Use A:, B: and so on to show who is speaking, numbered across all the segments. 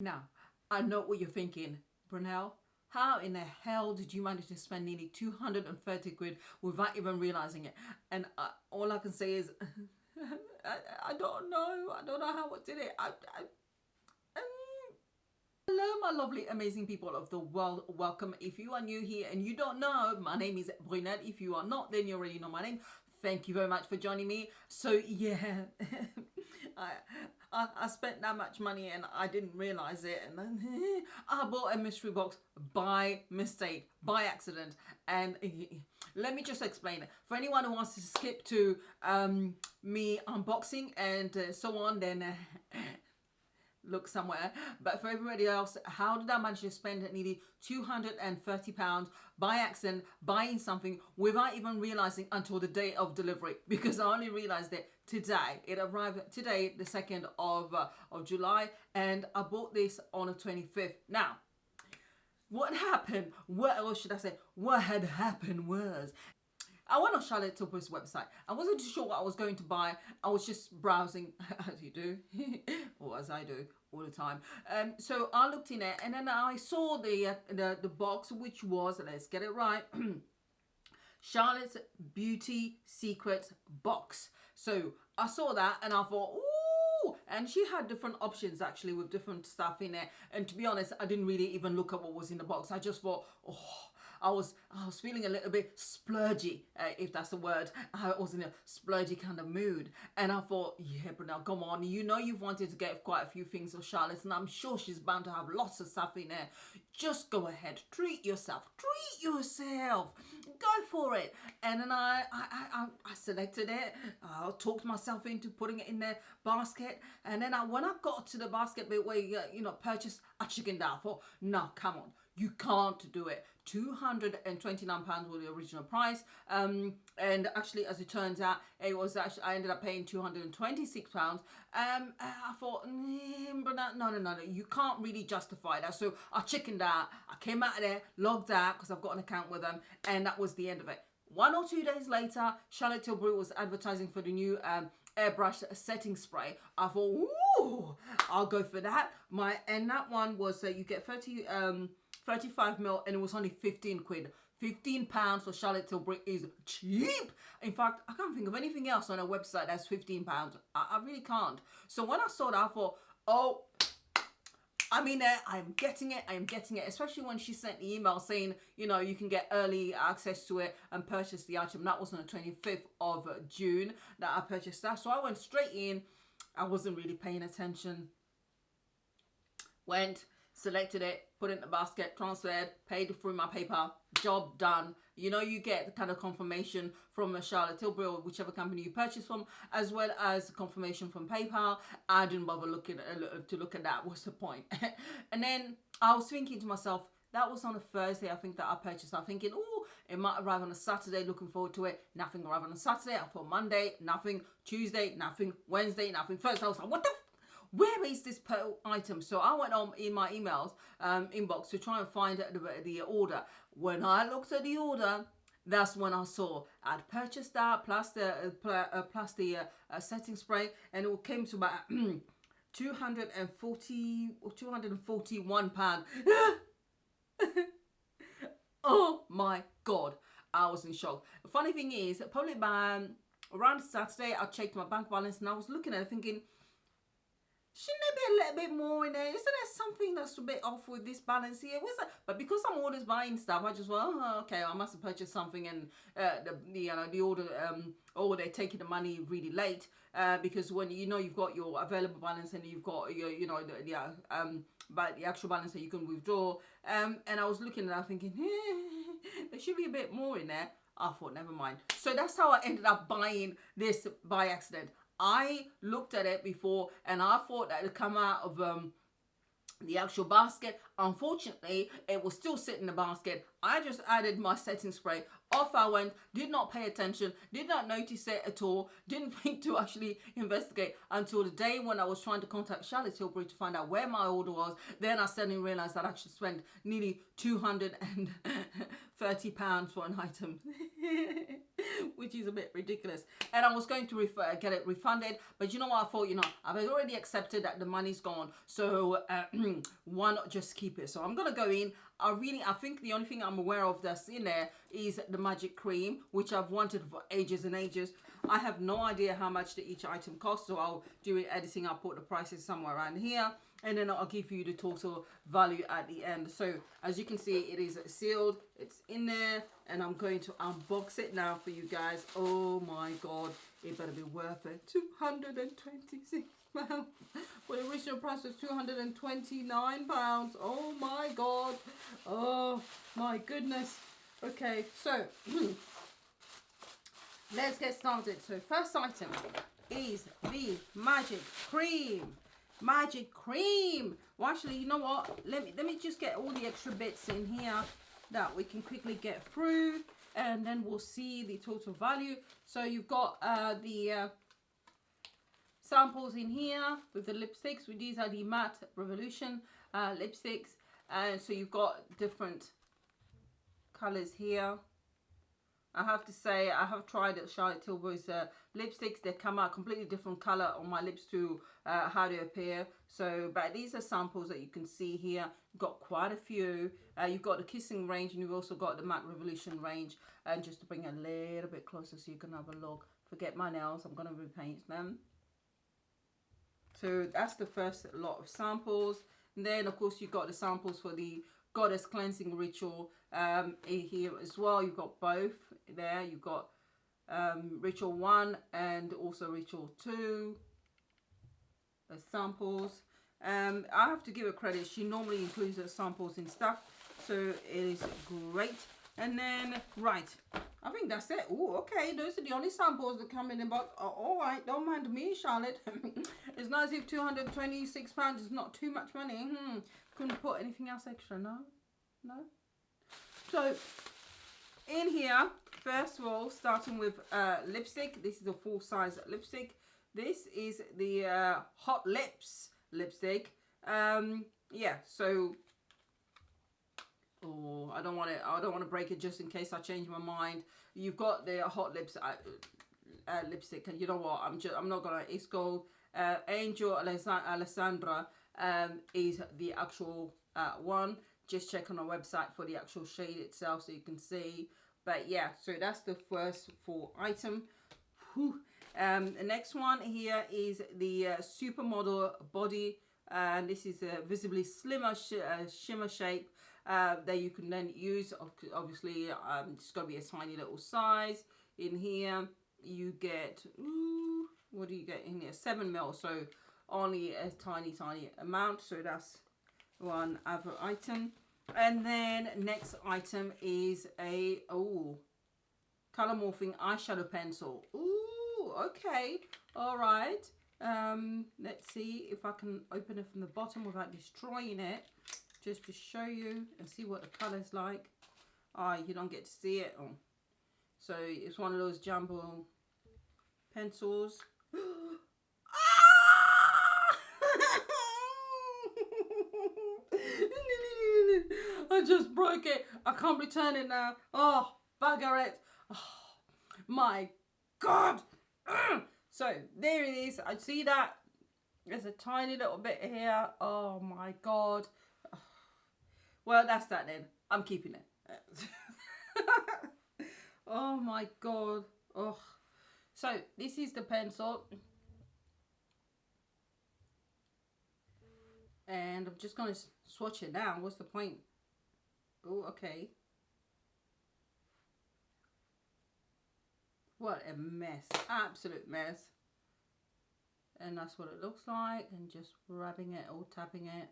A: Now, I know what you're thinking, Brunel. How in the hell did you manage to spend nearly 230 quid without even realizing it? And all I can say is, I don't know. I don't know how I did it. Hello, my lovely, amazing people of the world. Welcome. If you are new here and you don't know, my name is Brunel. If you are not, then you already know my name. Thank you very much for joining me. So yeah, I spent that much money and I didn't realize it, and then I bought a mystery box by mistake, by accident. And let me just explain it for anyone who wants to skip to me unboxing and so on. Then look somewhere. But for everybody else, how did I manage to spend nearly £230 by accident buying something without even realizing until the day of delivery? Because I only realized it today. It arrived today, the 2nd of July, and I bought this on the 25th. Now, what happened, or should I say, what had happened was, I went on Charlotte Tilbury's website. I wasn't too sure what I was going to buy. I was just browsing, as you do, or as I do all the time. So I looked in it, and then I saw the box, which was, let's get it right, Charlotte's Beauty Secrets box. So I saw that, and I thought, ooh, and she had different options actually with different stuff in it. And to be honest, I didn't really even look at what was in the box. I just thought, oh, I was feeling a little bit splurgy, if that's the word. I was in a splurgy kind of mood, and I thought, yeah, but now come on, you know you've wanted to get quite a few things of Charlotte's, and I'm sure she's bound to have lots of stuff in there. Just go ahead, treat yourself, go for it. And then I selected it. I talked myself into putting it in the basket, and then when I got to the basket bit where you know, purchase, I chickened out. I thought, no, come on, you can't do it. £229 was the original price, and actually, as it turns out, it was actually, I ended up paying £226. I thought, but no, you can't really justify that. So I chickened out. I came out of there, logged out because I've got an account with them, and that was the end of it. 1 or 2 days later, Charlotte Tilbury was advertising for the new Airbrush Setting Spray. I thought, ooh, I'll go for that. And that one was you get 35ml, and it was only 15 quid. £15 for Charlotte Tilbury is cheap. In fact, I can't think of anything else on a website that's £15. I really can't. So when I saw that, I thought, oh, I'm in there, I'm getting it, especially when she sent the email saying, you know, you can get early access to it and purchase the item. That was on the 25th of June that I purchased that. So I went straight in. I wasn't really paying attention. Went, selected it, put it in the basket, transferred, paid through my PayPal, job done. You know, you get the kind of confirmation from Charlotte Tilbury or whichever company you purchase from, as well as confirmation from PayPal. I didn't bother looking to look at that. What's the point? And then I was thinking to myself, that was on a Thursday, I think, that I purchased. I'm thinking, oh, it might arrive on a Saturday, looking forward to it. Nothing arrived on a Saturday. I thought Monday, nothing. Tuesday, nothing. Wednesday, nothing. Thursday, I was like, what the where is this item? So I went on in my emails inbox to try and find the order. When I looked at the order, that's when I saw I'd purchased that plus the setting spray, and it came to about 241 pound. Oh my god, I was in shock. The funny thing is, probably by around Saturday, I checked my bank balance and I was looking at it thinking, shouldn't there be a little bit more in there? Isn't there something that's a bit off with this balance here? What's that? But because I'm always buying stuff, I just went, oh, okay, I must have purchased something, and the order, or they're taking the money really late, because when you know you've got your available balance and you've got your, you know, but the actual balance that you can withdraw, and I was looking at that thinking, there should be a bit more in there. I thought, never mind. So that's how I ended up buying this by accident. I looked at it before and I thought that it would come out of the actual basket. Unfortunately, it was still sitting in the basket. I just added my setting spray Off I went, did not pay attention, did not notice it at all, didn't think to actually investigate until the day when I was trying to contact Charlotte Tilbury to find out where my order was. Then I suddenly realized that I actually spent nearly £230 for an item, which is a bit ridiculous. And I was going to get it refunded, but you know what I thought, you know, I've already accepted that the money's gone, so why not just keep it? So I'm gonna go in. I think the only thing I'm aware of that's in there is the magic cream, which I've wanted for ages and ages. I have no idea how much each item costs, so I'll do it editing. I'll put the prices somewhere around here, and then I'll give you the total value at the end. So as you can see, it is sealed, it's in there, and I'm going to unbox it now for you guys. Oh my god, it better be worth it. £226. Well, the original price was £229. Oh my god. Oh my goodness. Okay, so let's get started. So first item is the magic cream. Magic cream. Well, actually, you know what? Let me just get all the extra bits in here that we can quickly get through, and then we'll see the total value. So you've got the samples in here with the lipsticks. These are the Matte Revolution lipsticks, and so you've got different colors here. I have to say, I have tried at Charlotte Tilbury's lipsticks. They come out completely different color on my lips to how they appear. So, but these are samples that you can see here. You've got quite a few. You've got the Kissing range, and you've also got the Matte Revolution range. And just to bring it a little bit closer so you can have a look. Forget my nails, I'm going to repaint them. So that's the first lot of samples. And then of course you've got the samples for the Goddess Cleansing Ritual here as well. You've got both there. You've got Ritual 1 and also Ritual 2 as samples. I have to give her credit. She normally includes the samples in stuff, so it is great. And then, right, I think that's it. Oh, okay, those are the only samples that come in the box. Oh, all right, don't mind me, Charlotte. It's not as if £226 is not too much money. Couldn't put anything else extra, no? No? So, in here, first of all, starting with lipstick. This is a full-size lipstick. This is the Hot Lips lipstick. Yeah, so... Oh, I don't want to break it just in case I change my mind. You've got the Hot Lips lipstick, and you know what? I'm not gonna. It's called Angel Alessandra. Is the actual one. Just check on our website for the actual shade itself so you can see. But yeah, so that's the first full item. Whew. The next one here is the Supermodel Body, and this is a visibly slimmer shimmer shape. That you can then use. Obviously, it's got to be a tiny little size. In here, you get, what do you get in here? 7 ml, so only a tiny amount. So that's one other item. And then next item is a color morphing eyeshadow pencil. Ooh, okay, all right. Let's see if I can open it from the bottom without destroying it. Just to show you and see what the color's like. You don't get to see it. Oh. So it's one of those jumbo pencils. I just broke it. I can't return it now. Oh, bugger it. Oh, my God. So there it is. I see that. There's a tiny little bit here. Oh my God. Well, that's that then. I'm keeping it. Oh my God. Oh. So this is the pencil. And I'm just going to swatch it down. What's the point? Oh, okay. What a mess. Absolute mess. And that's what it looks like. And just rubbing it or tapping it.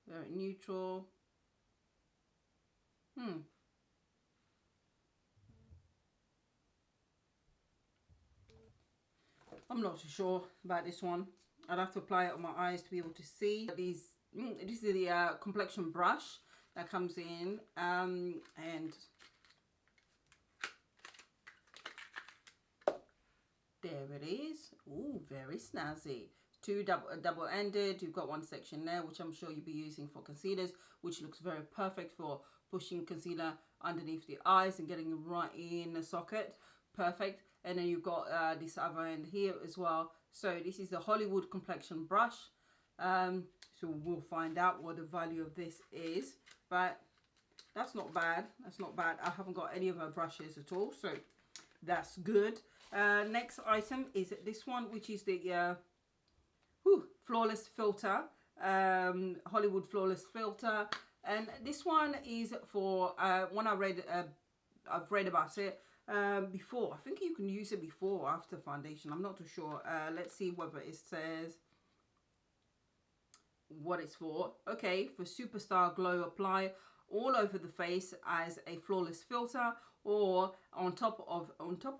A: Very neutral. I'm not too sure about this one. I'd have to apply it on my eyes to be able to see. This is the Complexion Brush. that comes in, and there it is. Ooh, very snazzy. Two double-ended. You've got one section there, which I'm sure you'll be using for concealers, which looks very perfect for pushing concealer underneath the eyes and getting it right in the socket. Perfect. And then you've got this other end here as well. So this is the Hollywood Complexion Brush. So we'll find out what the value of this is, but that's not bad. That's not bad. I haven't got any of her brushes at all, so that's good. Next item is this one, which is the Flawless Filter, Hollywood Flawless Filter. And this one is for when I've read about it before. I think you can use it before or after foundation. I'm not too sure. Let's see whether it says what it's for. Okay, for Superstar Glow, apply all over the face as a flawless filter or on top of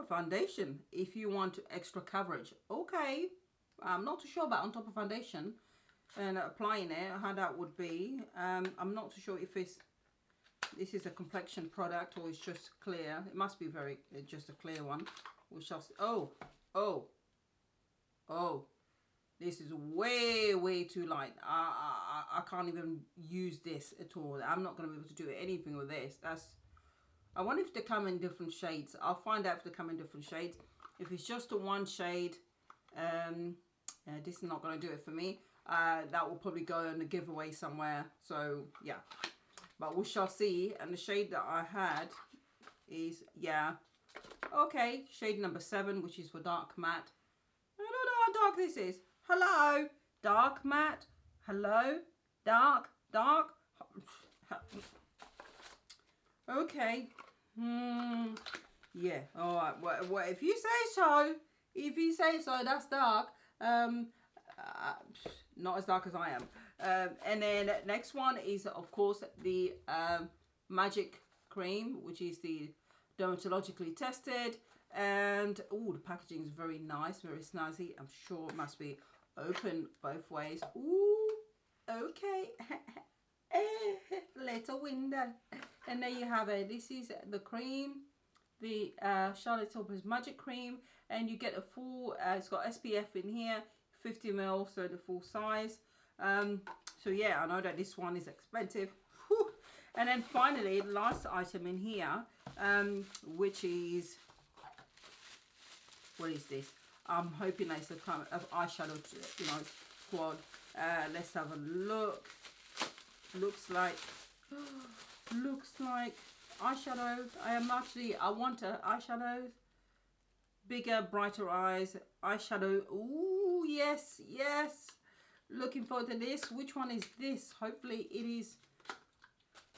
A: foundation if you want extra coverage. Okay, I'm not too sure about on top of foundation and applying it, how that would be. I'm not too sure if this is a complexion product or it's just clear. It must be just a clear one. We shall see. Oh, this is way too light. I can't even use this at all. I'm not going to be able to do anything with this. I wonder if they come in different shades. I'll find out if they come in different shades. If it's just a one shade, this is not going to do it for me. That will probably go in a giveaway somewhere. So yeah, but we shall see. And the shade that I had is, yeah, okay, shade number 7, which is for dark matte. I don't know how dark this is. Hello, dark matte. Hello, dark. Okay. Yeah. All right. Well, if you say so. If you say so, that's dark. Not as dark as I am. And then next one is, of course, the Magic Cream, which is the dermatologically tested. And oh, the packaging is very nice, very snazzy. I'm sure it must be open both ways. Ooh, okay. Little window. And there you have it. This is the cream, the Charlotte Tilbury's Magic Cream, and you get a full, it's got SPF in here, 50 ml, so the full size. So yeah, I know that this one is expensive. Whew. And then finally, the last item in here, which is, what is this? I'm hoping it's a kind of eyeshadow, squad. Let's have a look. Looks like eyeshadow. I want eyeshadow. Bigger, brighter eyes. Eyeshadow. Ooh, yes. Looking forward to this. Which one is this? Hopefully it is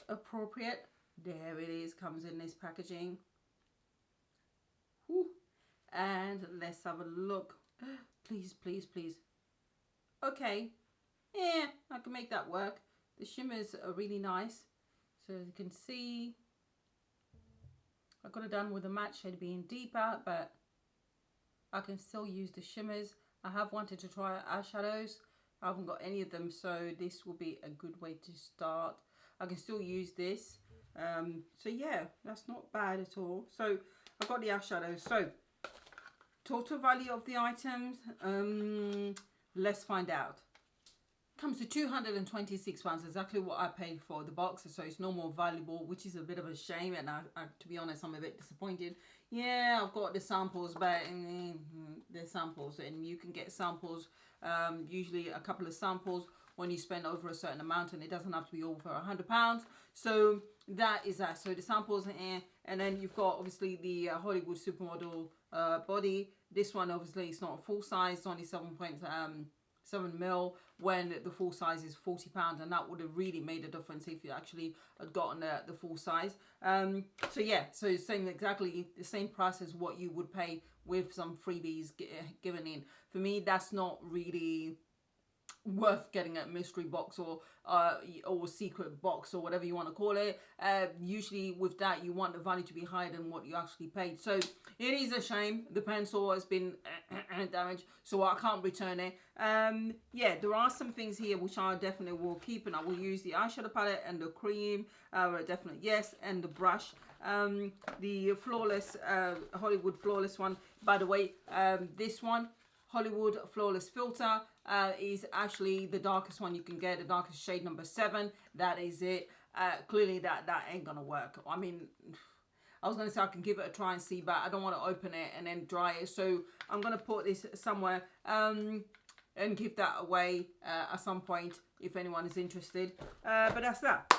A: appropriate. There it is. Comes in this packaging. Whew. And let's have a look. Please. Okay. Yeah, I can make that work. The shimmers are really nice. So as you can see, I could have done with the matte shade being deeper, but I can still use the shimmers. I have wanted to try eyeshadows. I haven't got any of them, so this will be a good way to start. I can still use this. So yeah, that's not bad at all. So I've got the eyeshadows. So total value of the items, let's find out. Comes to £226, exactly what I paid for the box, so it's no more valuable, which is a bit of a shame, and I to be honest, I'm a bit disappointed. Yeah, I've got the samples, but they're samples, and you can get samples, usually a couple of samples when you spend over a certain amount, and it doesn't have to be over £100. So that is that. So the samples, and then you've got obviously the Hollywood Supermodel Body. This one obviously it's not a full size, it's only 7 mil, when the full size is £40, and that would have really made a difference if you actually had gotten the full size. So yeah, so exactly the same price as what you would pay with some freebies given in. For me, that's not really worth getting a mystery box or secret box or whatever you want to call it. Usually with that you want the value to be higher than what you actually paid. So it is a shame the pencil has been damaged, so I can't return it. Yeah, there are some things here which I definitely will keep, and I will use the eyeshadow palette and the cream, definitely yes, and the brush. The flawless Hollywood Flawless one, by the way, this one, Hollywood Flawless Filter, is actually the darkest one you can get, the darkest shade number 7. That is it. Clearly that ain't gonna work. I mean, I was gonna say I can give it a try and see, but I don't want to open it and then dry it, so I'm gonna put this somewhere and give that away at some point if anyone is interested. But that's that.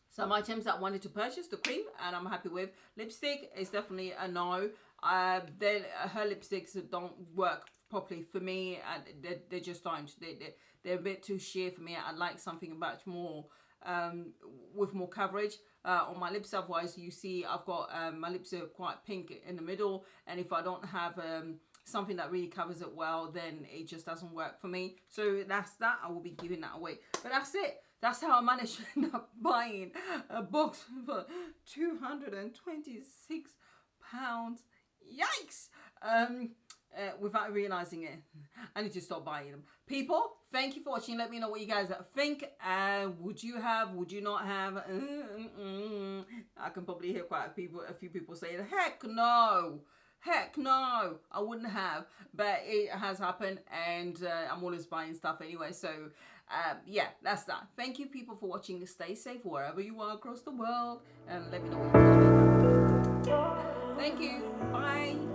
A: Some items that I wanted to purchase, the cream, and I'm happy with. Lipstick is definitely a no. Then her lipsticks don't work properly for me, and they just don't. They're a bit too sheer for me. I'd like something much more with more coverage on my lips. Otherwise, you see I've got my lips are quite pink in the middle, and if I don't have something that really covers it well, then it just doesn't work for me. So that's that. I will be giving that away. But that's it. That's how I managed to end up buying a box for £226. Yikes! Without realizing it. I need to stop buying them. People, thank you for watching. Let me know what you guys think. Would you have? Would you not have? I can probably hear quite a few people saying, heck no. Heck no, I wouldn't have, but it has happened, and I'm always buying stuff anyway, so yeah, that's that. Thank you people for watching. Stay safe wherever you are across the world, and let me know what you think. Thank you, bye.